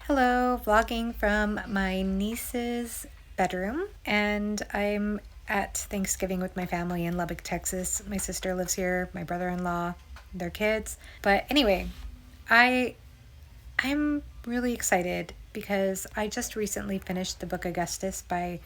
Hello, vlogging from my niece's bedroom, and I'm at Thanksgiving with my family in Lubbock, Texas. My sister lives here, my brother-in-law, their kids. But anyway, I'm really excited because I just recently finished the book Augustus by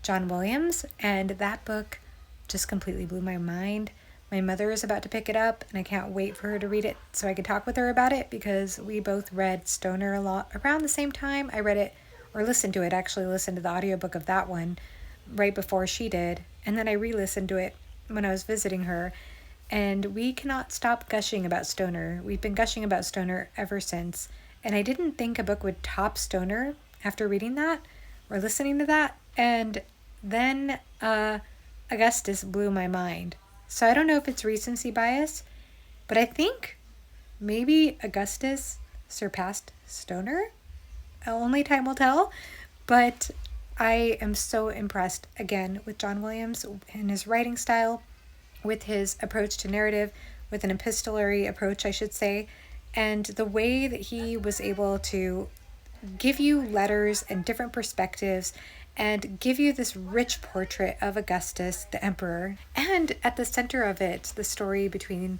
John Williams, and that book just completely blew my mind. My mother is about to pick it up, and I can't wait for her to read it so I can talk with her about it because we both read Stoner a lot around the same time. I read it, or listened to it, actually listened to the audiobook of that one right before she did, and then I re-listened to it when I was visiting her, and we cannot stop gushing about Stoner. We've been gushing about Stoner ever since, and I didn't think a book would top Stoner after reading that or listening to that, and then Augustus blew my mind. So I don't know if it's recency bias, but I think maybe Augustus surpassed Stoner. Only time will tell. But I am so impressed again with John Williams and his writing style, with his approach to narrative, with an epistolary approach, I should say, and the way that he was able to give you letters and different perspectives and give you this rich portrait of Augustus, the emperor, and at the center of it, the story between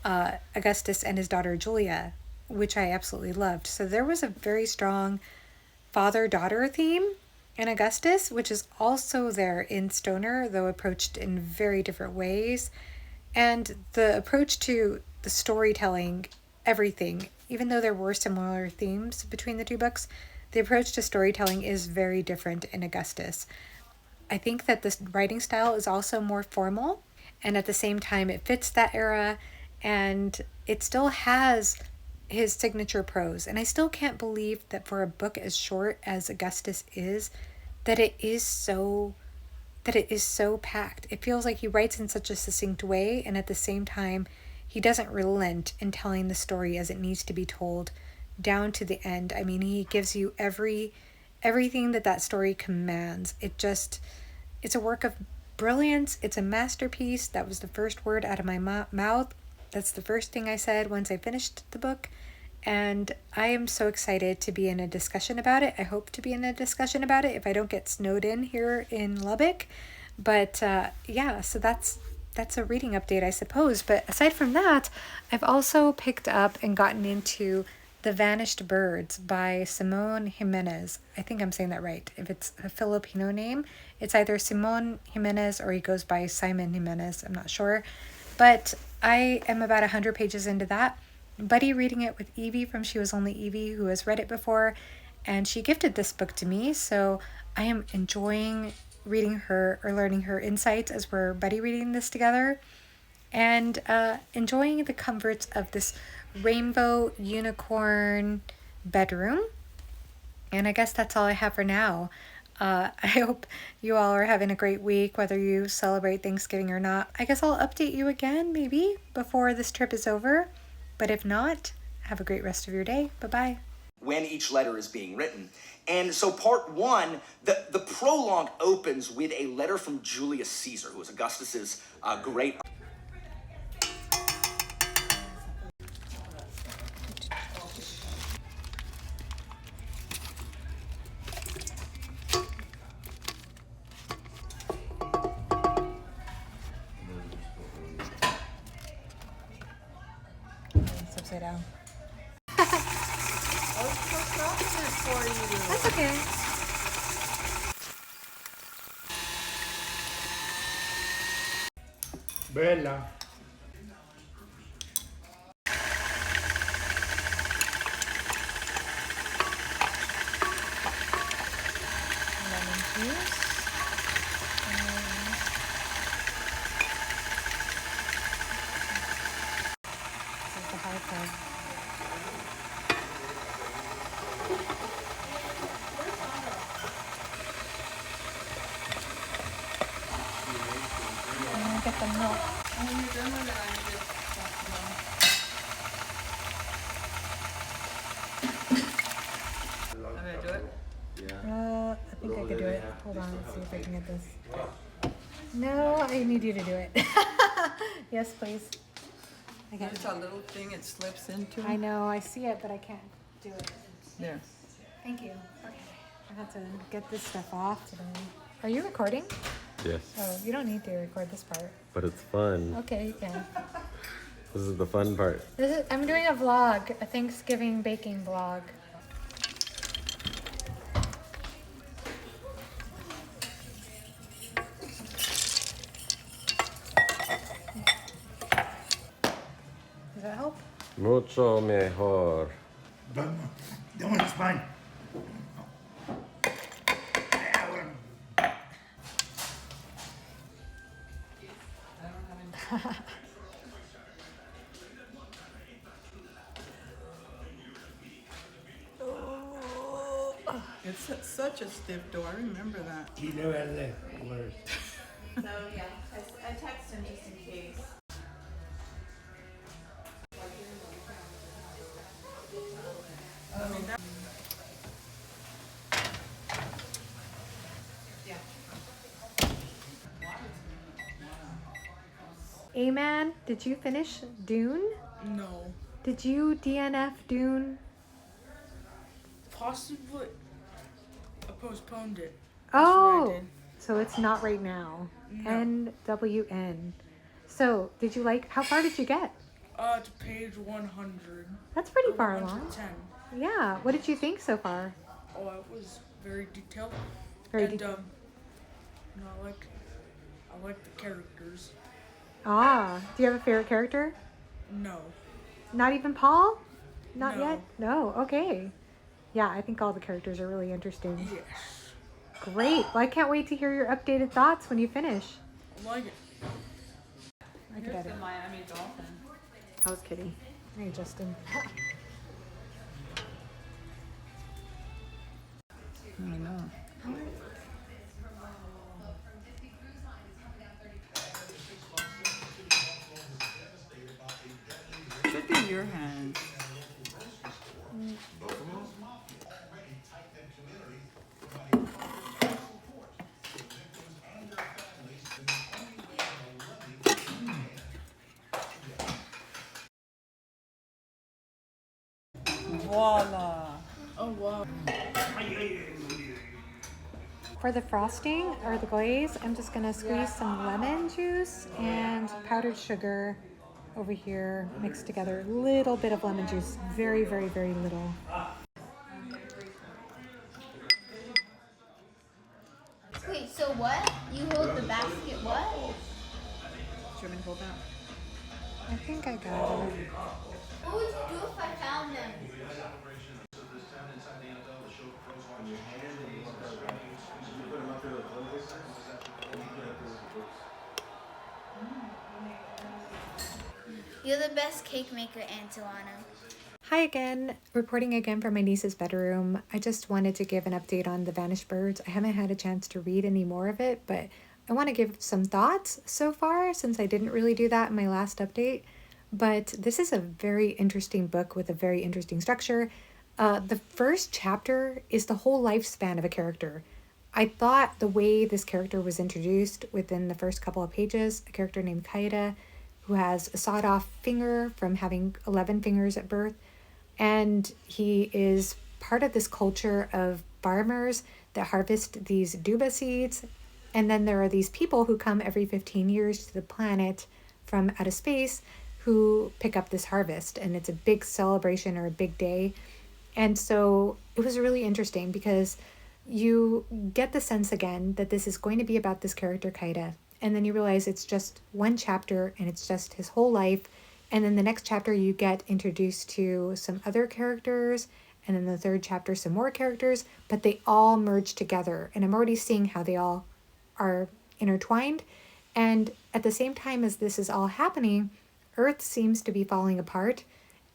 Augustus and his daughter Julia, which I absolutely loved. So there was a very strong father-daughter theme in Augustus, which is also there in Stoner, though approached in very different ways. And the approach to the storytelling, everything, even though there were similar themes between the two books, the approach to storytelling is very different in Augustus. I think that this writing style is also more formal, and at the same time it fits that era, and it still has his signature prose. And I still can't believe that for a book as short as Augustus is, that it is so packed. It feels like he writes in such a succinct way, and at the same time he doesn't relent in telling the story as it needs to be told down to the end. I mean, he gives you everything that story commands. It's a work of brilliance. It's a masterpiece. That was the first word out of my mouth. That's the first thing I said once I finished the book. And I am so excited to be in a discussion about it. I hope to be in a discussion about it if I don't get snowed in here in Lubbock. But yeah, so that's a reading update, I suppose. But aside from that, I've also picked up and gotten into The Vanished Birds by Simon Jimenez. I think I'm saying that right. If it's a Filipino name, it's either Simon Jimenez or he goes by Simon Jimenez. I'm not sure. But I am about 100 pages into that. Buddy reading it with Evie from She Was Only Evie, who has read it before, and she gifted this book to me, so I am enjoying reading her or learning her insights as we're buddy reading this together, and enjoying the comforts of this rainbow unicorn bedroom. And I guess that's all I have for now. I hope you all are having a great week, whether you celebrate Thanksgiving or not. I guess I'll update you again, maybe, before this trip is over. But if not, have a great rest of your day. Bye-bye. When each letter is being written. And so part one, the prologue opens with a letter from Julius Caesar, who was Augustus's great... It's upside down. That's okay. Bella. Lemon juice. This is the hard part. Get the milk. I'm gonna do it. I think I could do it. Hold on, let's see if I can get this. No, I need you to do it. Yes, please. I can't. There's a little thing it slips into. I know, I see it, but I can't do it. There. Thank you. Okay. I have to get this stuff off today. Are you recording? Yes. Oh, you don't need to record this part. But it's fun. Okay, you can. This is the fun part. I'm doing a vlog, a Thanksgiving baking vlog. Does that help? Mucho mejor. That one is fine. It's such a stiff dough. I remember that. He never had that. So yeah, I text him just in case. A-Man, did you finish Dune? No. Did you DNF Dune? Possibly. I postponed it. That's what I Oh, did. so it's not right now. No. NWN. So, did you how far did you get? To page 100. That's pretty Or far 110. along. Yeah. What did you think so far? Oh, it was very detailed. Very and, detailed. no, I like the characters. Ah, do you have a favorite character? No. Not even Paul? Not No. yet? No. Okay. Yeah, I think all the characters are really interesting. Yes. Great. Well, I can't wait to hear your updated thoughts when you finish. I like it. I could edit. Miami Dolphin. I was kidding. Hey, Justin. I know. Should be your hands. Voila. Oh wow. For the frosting or the glaze, I'm just gonna squeeze some lemon juice and powdered sugar over here mixed together. A little bit of lemon juice, very, very, very little. Wait, so what? You hold the basket what? Do you want me to hold that? I think I got it. What would you do if I found them? You're the best cake maker, Antoana. Hi again, reporting again from my niece's bedroom. I just wanted to give an update on The Vanished Birds. I haven't had a chance to read any more of it, but I want to give some thoughts so far since I didn't really do that in my last update. But this is a very interesting book with a very interesting structure. The first chapter is the whole lifespan of a character. I thought the way this character was introduced within the first couple of pages, a character named Kaida, who has a sawed-off finger from having 11 fingers at birth, and he is part of this culture of farmers that harvest these duba seeds, and then there are these people who come every 15 years to the planet from outer space who pick up this harvest, and it's a big celebration or a big day. And so it was really interesting because you get the sense again that this is going to be about this character Kaida, and then you realize it's just one chapter and it's just his whole life. And then the next chapter you get introduced to some other characters, and then the third chapter some more characters, but they all merge together. And I'm already seeing how they all are intertwined. And at the same time as this is all happening, Earth seems to be falling apart,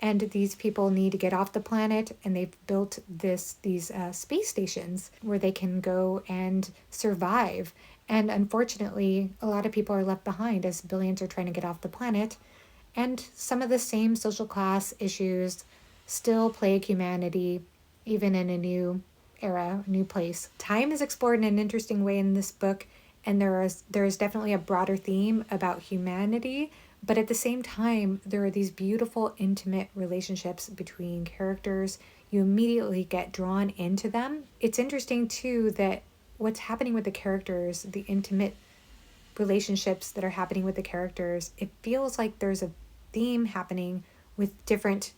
and these people need to get off the planet, and they've built these space stations where they can go and survive. And unfortunately, a lot of people are left behind as billions are trying to get off the planet. And some of the same social class issues still plague humanity, even in a new era, a new place. Time is explored in an interesting way in this book, and there is definitely a broader theme about humanity, but at the same time, there are these beautiful, intimate relationships between characters. you immediately get drawn into them. It's interesting too that what's happening with the characters, the intimate relationships that are happening with the characters, it feels like there's a theme happening with different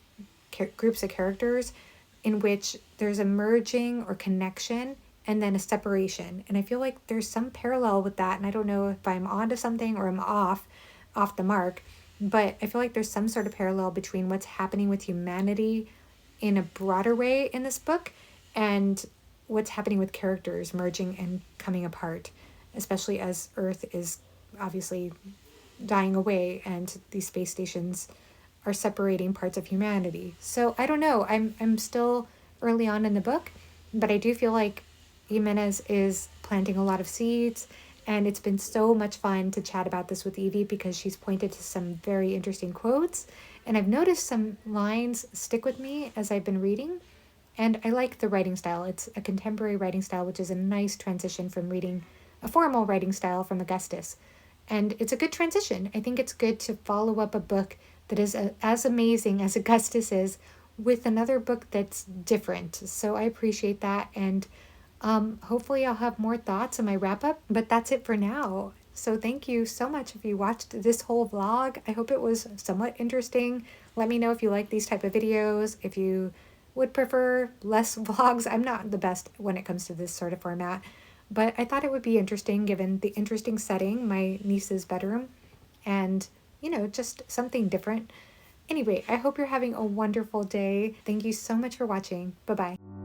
groups of characters in which there's a merging or connection and then a separation. And I feel like there's some parallel with that. And I don't know if I'm onto something or I'm off the mark, but I feel like there's some sort of parallel between what's happening with humanity in a broader way in this book and what's happening with characters merging and coming apart, especially as Earth is obviously dying away and these space stations are separating parts of humanity. So I don't know. I'm still early on in the book, but I do feel like Jimenez is planting a lot of seeds, and it's been so much fun to chat about this with Evie because she's pointed to some very interesting quotes, and I've noticed some lines stick with me as I've been reading, and I like the writing style. It's a contemporary writing style, which is a nice transition from reading a formal writing style from Augustus. And it's a good transition. I think it's good to follow up a book that is as amazing as Augustus is with another book that's different. So I appreciate that. And hopefully I'll have more thoughts in my wrap up, but that's it for now. So thank you so much if you watched this whole vlog. I hope it was somewhat interesting. Let me know if you like these type of videos, if you would prefer less vlogs. I'm not the best when it comes to this sort of format, but I thought it would be interesting given the interesting setting, my niece's bedroom, and, you know, just something different. Anyway, I hope you're having a wonderful day. Thank you so much for watching. Bye-bye.